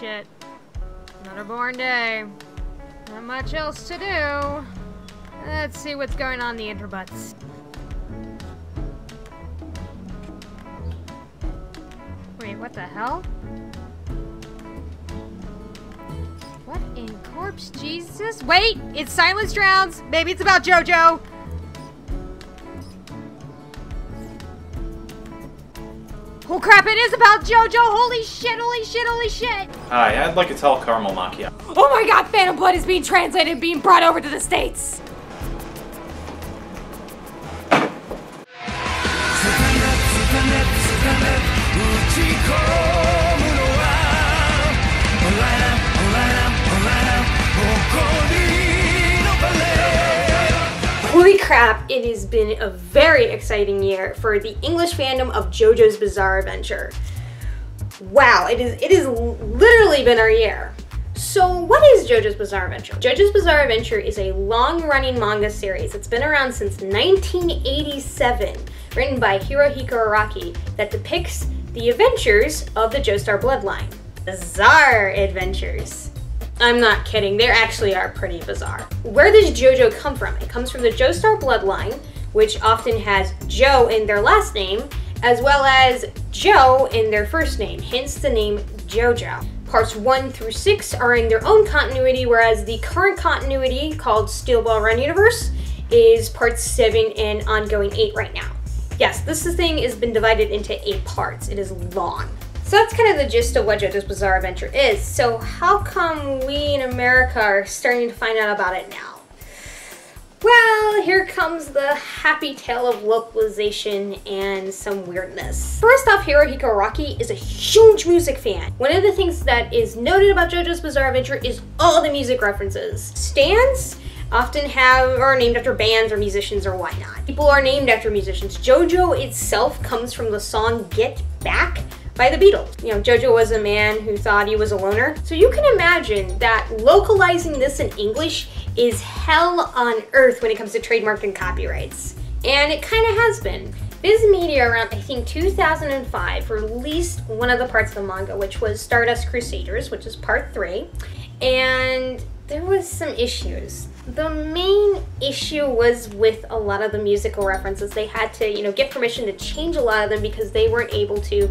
shit. Another boring day. Not much else to do. Let's see what's going on in the interbutts. Wait, what the hell? What in corpse Jesus? Wait! It's Silencedrowns! Maybe it's about JoJo! Oh crap, it is about JoJo! Holy shit, holy shit, holy shit! Hi, I'd like a tall caramel macchiato. Oh my god, Phantom Blood is being translated and being brought over to the States! Holy crap, it has been a very exciting year for the English fandom of JoJo's Bizarre Adventure. Wow, it has literally been our year. So what is JoJo's Bizarre Adventure? JoJo's Bizarre Adventure is a long-running manga series. It's been around since 1987, written by Hirohiko Araki, that depicts the adventures of the Joestar bloodline. Bizarre adventures. I'm not kidding, they actually are pretty bizarre. Where does JoJo come from? It comes from the Joestar bloodline, which often has Jo in their last name, as well as Jo in their first name, hence the name JoJo. Parts 1 through 6 are in their own continuity, whereas the current continuity, called Steel Ball Run Universe, is parts 7 and ongoing 8 right now. Yes, this thing has been divided into 8 parts. It is long. So that's kind of the gist of what JoJo's Bizarre Adventure is. So how come we in America are starting to find out about it now? Well, here comes the happy tale of localization and some weirdness. First off, Hirohiko Araki is a huge music fan. One of the things that is noted about JoJo's Bizarre Adventure is all the music references. Stans often are named after bands or musicians or whatnot. People are named after musicians. JoJo itself comes from the song Get Back by the Beatles. You know, JoJo was a man who thought he was a loner. So you can imagine that localizing this in English is hell on earth when it comes to trademark and copyrights. And it kind of has been. Viz Media around, I think, 2005 released one of the parts of the manga, which was Stardust Crusaders, which is part 3. And there was some issues. The main issue was with a lot of the musical references. They had to, you know, get permission to change a lot of them because they weren't able to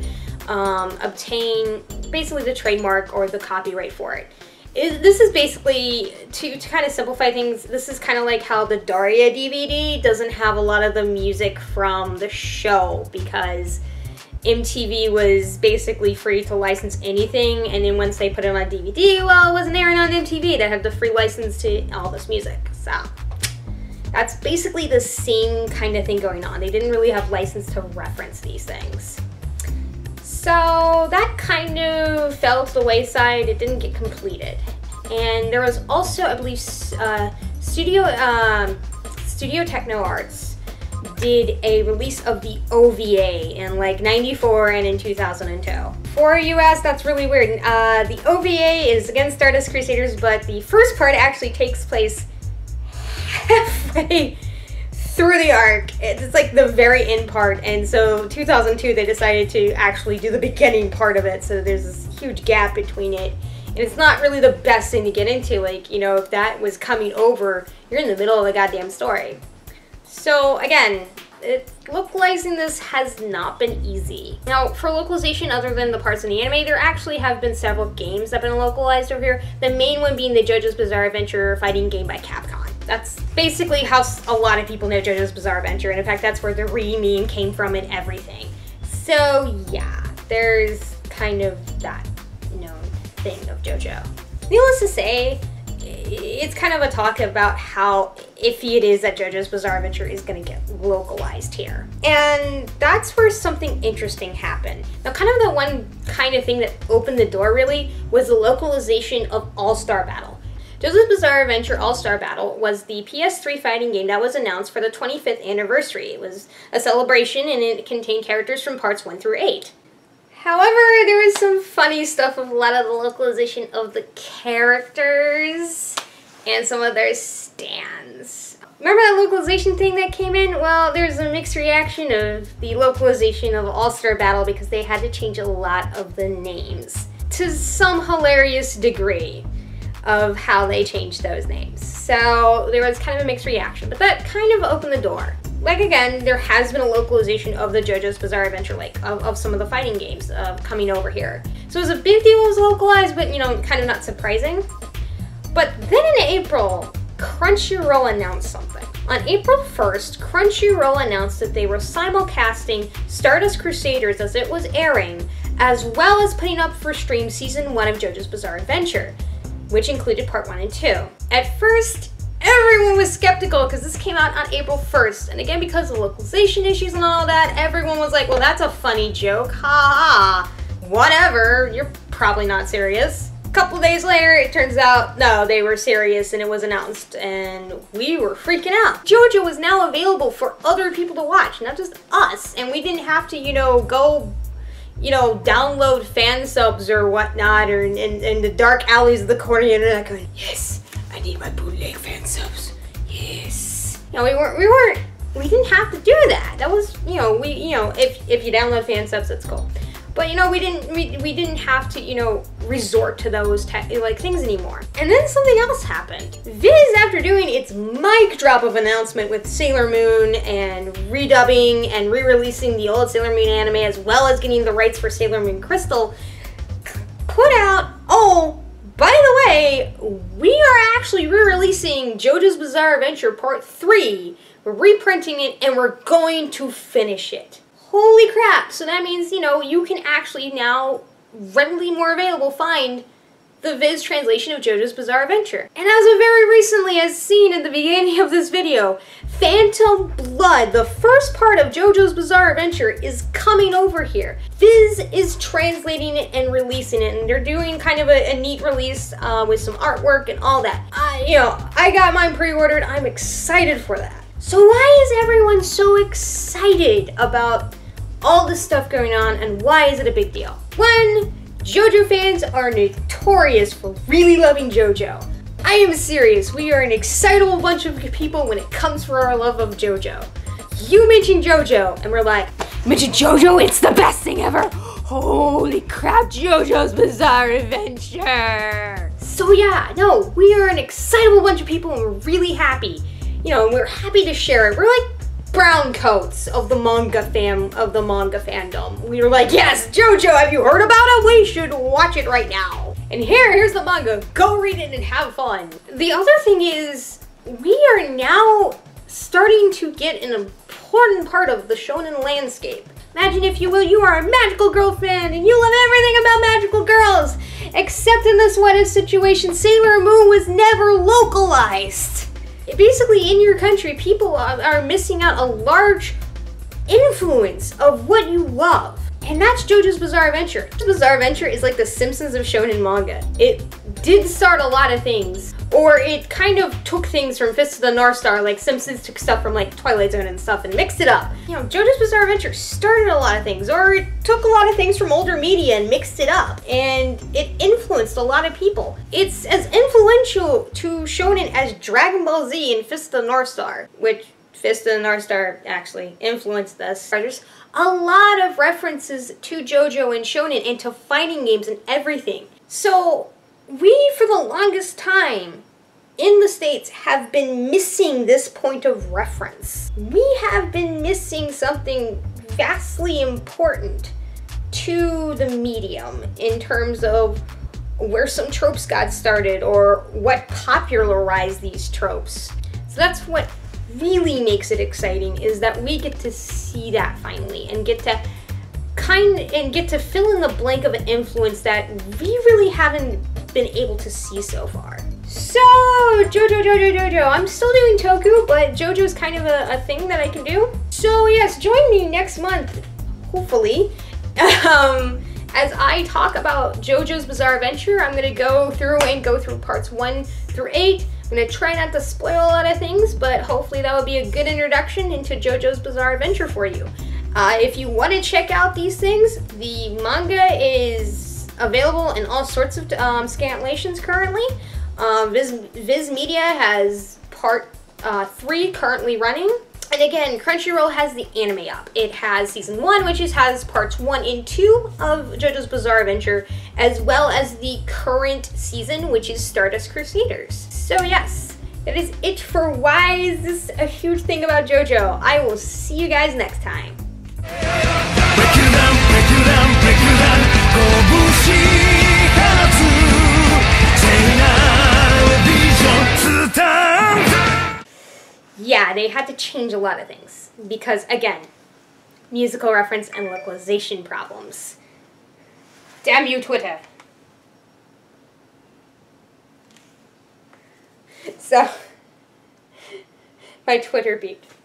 obtain basically the trademark or the copyright for it. This is basically, to kind of simplify things, this is kind of like how the Daria DVD doesn't have a lot of the music from the show because MTV was basically free to license anything, and then once they put it on DVD, well, it wasn't airing on MTV. They had the free license to all this music. So that's basically the same kind of thing going on. They didn't really have license to reference these things. So that kind of fell to the wayside. It didn't get completed. And there was also, I believe, Studio Techno Arts did a release of the OVA in like 94 and in 2002. For US, that's really weird. The OVA is again Stardust Crusaders, but the first part actually takes place halfway through the arc. It's like the very end part, and so 2002 they decided to actually do the beginning part of it, so there's this huge gap between it. And it's not really the best thing to get into, like, you know, if that was coming over, you're in the middle of the goddamn story. So again, localizing this has not been easy. Now, for localization other than the parts in the anime, there actually have been several games that have been localized over here. The main one being the JoJo's Bizarre Adventure fighting game by Capcom. That's basically how a lot of people know JoJo's Bizarre Adventure, and in fact, that's where the meme came from and everything. So yeah, there's kind of that known thing of JoJo. Needless to say, it's kind of a talk about how iffy it is that JoJo's Bizarre Adventure is going to get localized here. And that's where something interesting happened. Now, kind of the one kind of thing that opened the door, really, was the localization of All-Star Battle. JoJo's Bizarre Adventure All-Star Battle was the PS3 fighting game that was announced for the 25th anniversary. It was a celebration, and it contained characters from parts 1 through 8. However, there was some funny stuff with a lot of the localization of the characters and some of their stands. Remember that localization thing that came in? Well, there's a mixed reaction of the localization of All-Star Battle because they had to change a lot of the names. to some hilarious degree of how they changed those names. So there was kind of a mixed reaction, but that kind of opened the door. Like, again, there has been a localization of the JoJo's Bizarre Adventure, like, of some of the fighting games coming over here. So it was a big deal it was localized, but, you know, kind of not surprising. But then in April, Crunchyroll announced something. On April 1st, Crunchyroll announced that they were simulcasting Stardust Crusaders as it was airing, as well as putting up for stream Season 1 of JoJo's Bizarre Adventure, which included Part 1 and 2. At first, everyone was skeptical because this came out on April 1st, and again, because of localization issues and all that, everyone was like, well, that's a funny joke, ha ha, whatever, you're probably not serious. A couple days later, it turns out, no, they were serious and it was announced, and we were freaking out. JoJo was now available for other people to watch, not just us, and we didn't have to, you know, go, you know, download fan subs or whatnot, or in the dark alleys of the corner internet going, yes, I need my bootleg fan subs, yes. You know, we didn't have to do that. That was, you know, if you download fan subs, that's cool. But, you know, we didn't have to, you know, resort to those things anymore. And then something else happened. Viz, after doing its mic drop of announcement with Sailor Moon and redubbing and re-releasing the old Sailor Moon anime, as well as getting the rights for Sailor Moon Crystal, put out, oh, by the way, we are actually re-releasing JoJo's Bizarre Adventure Part 3. We're reprinting it and we're going to finish it. Holy crap! So that means, you know, you can actually now readily more available find the Viz translation of JoJo's Bizarre Adventure. And as of very recently, as seen at the beginning of this video, Phantom Blood, the first part of JoJo's Bizarre Adventure, is coming over here. Viz is translating it and releasing it, and they're doing kind of a neat release with some artwork and all that. You know, I got mine pre-ordered. I'm excited for that. So why is everyone so excited about all this stuff going on, and why is it a big deal? One, JoJo fans are notorious for really loving JoJo. I am serious, we are an excitable bunch of people when it comes for our love of JoJo. You mention JoJo, and we're like, mention JoJo, it's the best thing ever! Holy crap, JoJo's Bizarre Adventure! So yeah, no, we are an excitable bunch of people and we're really happy. You know, and we're happy to share it. We're like brown coats of the manga fandom. We were like, yes, JoJo, have you heard about it? We should watch it right now. And here's the manga. Go read it and have fun. The other thing is, we are now starting to get an important part of the shonen landscape. Imagine, if you will, you are a magical girl fan and you love everything about magical girls. Except in this what if situation, Sailor Moon was never localized. Basically, in your country, people are missing out a large influence of what you love. And that's JoJo's Bizarre Adventure. JoJo's Bizarre Adventure is like the Simpsons of shonen manga. It did start a lot of things, or it kind of took things from Fist of the North Star, like Simpsons took stuff from like Twilight Zone and stuff and mixed it up. You know, JoJo's Bizarre Adventure started a lot of things, or it took a lot of things from older media and mixed it up, and it influenced a lot of people. It's as influential to shonen as Dragon Ball Z and Fist of the North Star, which Fist of the North Star actually influenced us. There's a lot of references to JoJo and shonen and to fighting games and everything. So we, for the longest time, in the States, have been missing this point of reference. We have been missing something vastly important to the medium in terms of where some tropes got started or what popularized these tropes. So that's what really makes it exciting, is that we get to see that finally and get to fill in the blank of an influence that we really haven't been able to see so far. So, JoJo. I'm still doing toku, but JoJo's kind of a thing that I can do. So yes, join me next month, hopefully, as I talk about JoJo's Bizarre Adventure. I'm gonna go through parts 1 through 8. I'm gonna try not to spoil a lot of things, but hopefully that will be a good introduction into JoJo's Bizarre Adventure for you. If you want to check out these things, the manga is available in all sorts of scanlations currently. Viz Media has part 3 currently running. And again, Crunchyroll has the anime up. It has season 1, which has parts 1 and 2 of JoJo's Bizarre Adventure, as well as the current season, which is Stardust Crusaders. So yes, that is it for why is this a huge thing about JoJo. I will see you guys next time. Yeah, they had to change a lot of things because, again, musical reference and localization problems. Damn you, Twitter. So, my Twitter beeped.